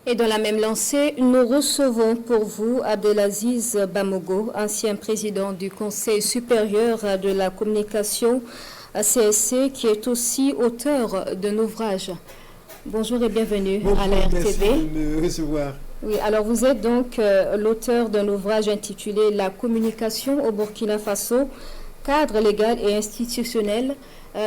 Et dans la même lancée, nous recevons pour vous Abdelaziz Bamogo, ancien président du Conseil supérieur de la communication CSC, qui est aussi auteur d'un ouvrage. Bonjour et bienvenue à la RTV. Merci de me recevoir. Oui, alors vous êtes donc l'auteur d'un ouvrage intitulé « La communication au Burkina Faso, cadre légal et institutionnel ».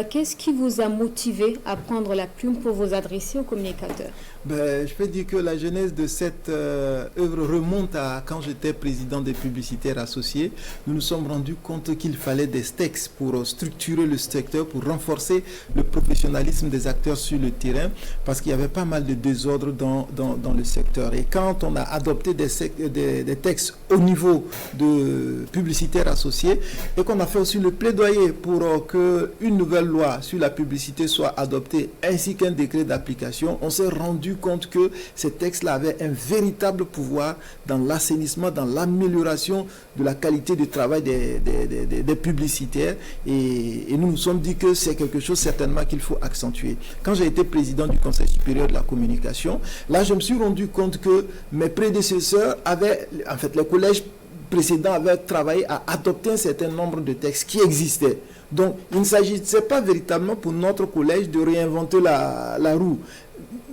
Qu'est-ce qui vous a motivé à prendre la plume pour vous adresser aux communicateurs? Je peux dire que la genèse de cette œuvre remonte à quand j'étais président des publicitaires associés. Nous nous sommes rendus compte qu'il fallait des textes pour structurer le secteur, pour renforcer le professionnalisme des acteurs sur le terrain, parce qu'il y avait pas mal de désordre dans le secteur. Et quand on a adopté des textes au niveau de publicitaires associés, et qu'on a fait aussi le plaidoyer pour qu'une nouvelle loi sur la publicité soit adoptée, ainsi qu'un décret d'application, on s'est rendu compte que ces textes-là avaient un véritable pouvoir dans l'assainissement, dans l'amélioration de la qualité du travail des publicitaires, et nous nous sommes dit que c'est quelque chose certainement qu'il faut accentuer. Quand j'ai été président du Conseil supérieur de la communication, là je me suis rendu compte que mes prédécesseurs avaient, en fait les collèges précédents avaient travaillé à adopter un certain nombre de textes qui existaient. Donc il ne s'agissait pas véritablement pour notre collège de réinventer la roue.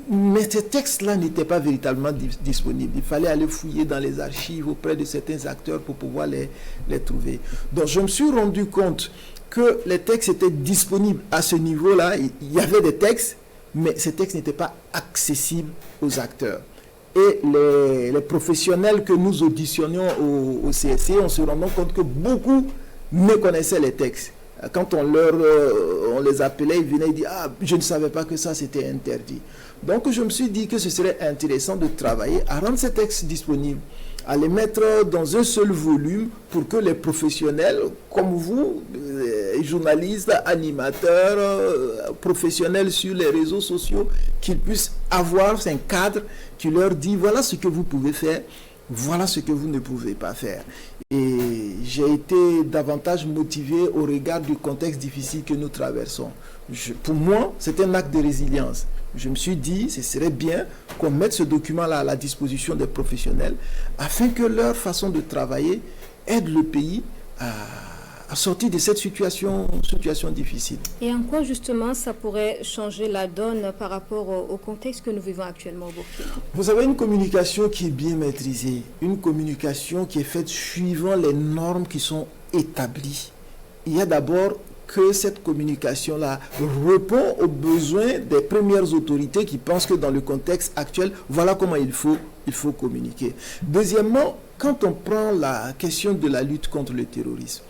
Mais ces textes-là n'étaient pas véritablement disponibles. Il fallait aller fouiller dans les archives auprès de certains acteurs pour pouvoir les trouver. Donc je me suis rendu compte que les textes étaient disponibles à ce niveau-là. Il y avait des textes, mais ces textes n'étaient pas accessibles aux acteurs. Et les professionnels que nous auditionnions au CSC, on se rendait compte que beaucoup méconnaissaient les textes. Quand on les appelait, ils venaient dire « Ah, je ne savais pas que ça c'était interdit ». Donc je me suis dit que ce serait intéressant de travailler à rendre ces textes disponibles, à les mettre dans un seul volume pour que les professionnels comme vous, journalistes, animateurs, professionnels sur les réseaux sociaux, qu'ils puissent avoir un cadre qui leur dit voilà ce que vous pouvez faire, voilà ce que vous ne pouvez pas faire. Et j'ai été davantage motivé au regard du contexte difficile que nous traversons. Pour moi, c'est un acte de résilience. Je me suis dit, ce serait bien qu'on mette ce document-là à la disposition des professionnels afin que leur façon de travailler aide le pays à sortir de cette situation difficile. Et en quoi justement ça pourrait changer la donne par rapport au contexte que nous vivons actuellement au Burkina? Vous avez une communication qui est bien maîtrisée, une communication qui est faite suivant les normes qui sont établies. Il y a d'abord que cette communication-là répond aux besoins des premières autorités qui pensent que dans le contexte actuel, voilà comment il faut communiquer. Deuxièmement, quand on prend la question de la lutte contre le terrorisme,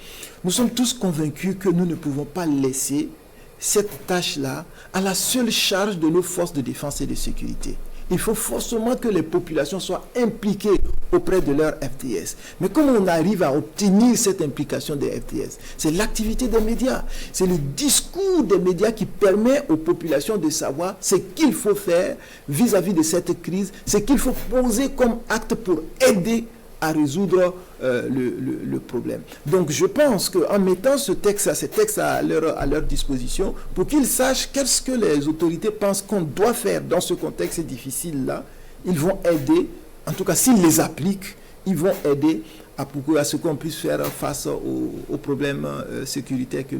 nous sommes tous convaincus que nous ne pouvons pas laisser cette tâche-là à la seule charge de nos forces de défense et de sécurité. Il faut forcément que les populations soient impliquées auprès de leur FDS. Mais comment on arrive à obtenir cette implication des FDS? C'est l'activité des médias. C'est le discours des médias qui permet aux populations de savoir ce qu'il faut faire vis-à-vis de cette crise, ce qu'il faut poser comme acte pour aider à résoudre le problème. Donc je pense qu'en mettant ces textes à leur disposition, pour qu'ils sachent qu'est-ce que les autorités pensent qu'on doit faire dans ce contexte difficile-là, ils vont aider, en tout cas s'ils les appliquent, ils vont aider à ce qu'on puisse faire face aux problèmes sécuritaires que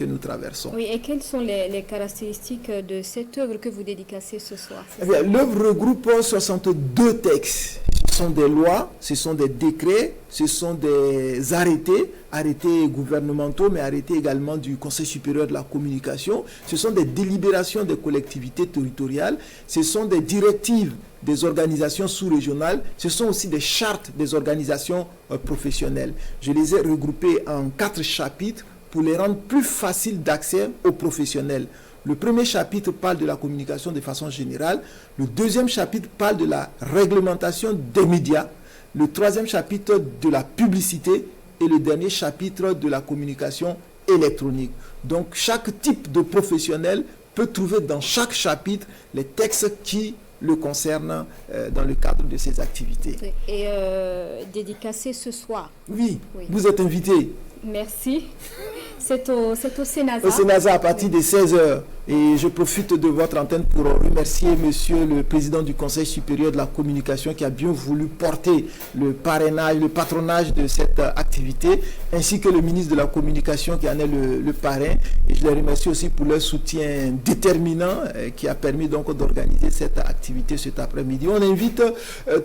nous traversons. Oui, et quelles sont les caractéristiques de cette œuvre que vous dédicacez ce soir? L'œuvre regroupe 62 textes. Ce sont des lois, ce sont des décrets, ce sont des arrêtés gouvernementaux, mais arrêtés également du Conseil supérieur de la communication. Ce sont des délibérations des collectivités territoriales, ce sont des directives des organisations sous-régionales, ce sont aussi des chartes des organisations professionnelles. Je les ai regroupées en 4 chapitres pour les rendre plus faciles d'accès aux professionnels. Le premier chapitre parle de la communication de façon générale. Le deuxième chapitre parle de la réglementation des médias. Le troisième chapitre de la publicité. Et le dernier chapitre de la communication électronique. Donc, chaque type de professionnel peut trouver dans chaque chapitre les textes qui le concernent dans le cadre de ses activités. Et dédicacé ce soir. Oui, vous êtes invité. Merci. C'est au Sénasa. Au Sénasa à partir de 16h. Et je profite de votre antenne pour remercier monsieur le président du Conseil supérieur de la communication qui a bien voulu porter le parrainage, le patronage de cette activité, ainsi que le ministre de la communication qui en est le parrain. Et je les remercie aussi pour leur soutien déterminant qui a permis donc d'organiser cette activité cet après-midi. On invite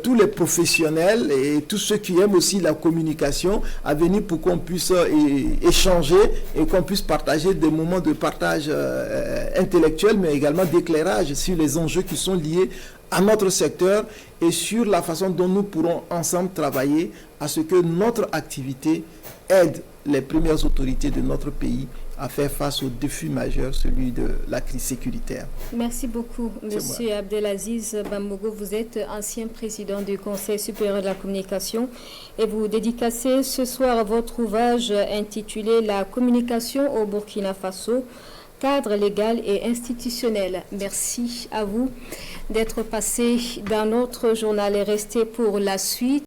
tous les professionnels et tous ceux qui aiment aussi la communication à venir pour qu'on puisse échanger et qu'on puisse partager des moments de partage intellectuel, mais également d'éclairage sur les enjeux qui sont liés à notre secteur et sur la façon dont nous pourrons ensemble travailler à ce que notre activité aide les premières autorités de notre pays à faire face au défi majeur, celui de la crise sécuritaire. Merci beaucoup, Monsieur Abdelaziz Bambogo. Vous êtes ancien président du Conseil supérieur de la communication et vous dédicacez ce soir votre ouvrage intitulé « La communication au Burkina Faso ». Cadre légal et institutionnel. Merci à vous d'être passé dans notre journal et resté pour la suite.